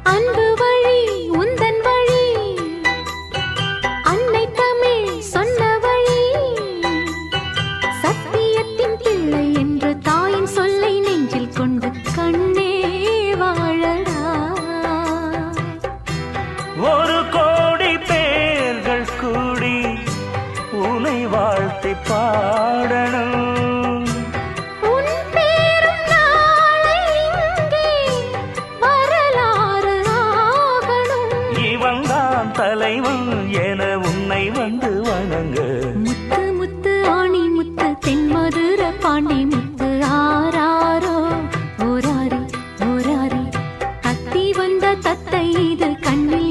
அன்பு வழி உந்தன் வழி அன்னை தமிழ் சொன்ன வழி சத்தியத்தின் பிள்ளை என்று தாயின் சொல்லை நெஞ்சில் கொண்டு கண்ணே வாழடா. ஒரு கோடி பேர்கள் கூடி உனை வாழ்த்தி பாடணும். தலைவன் என உன்னை வந்து வணங்க. முத்து முத்து ஆணி முத்து தென்மதுர பாண்டி முத்து ஆராரோ ஓராரி ஓராரி தத்தி வந்த தத்தை இது கண்ணில்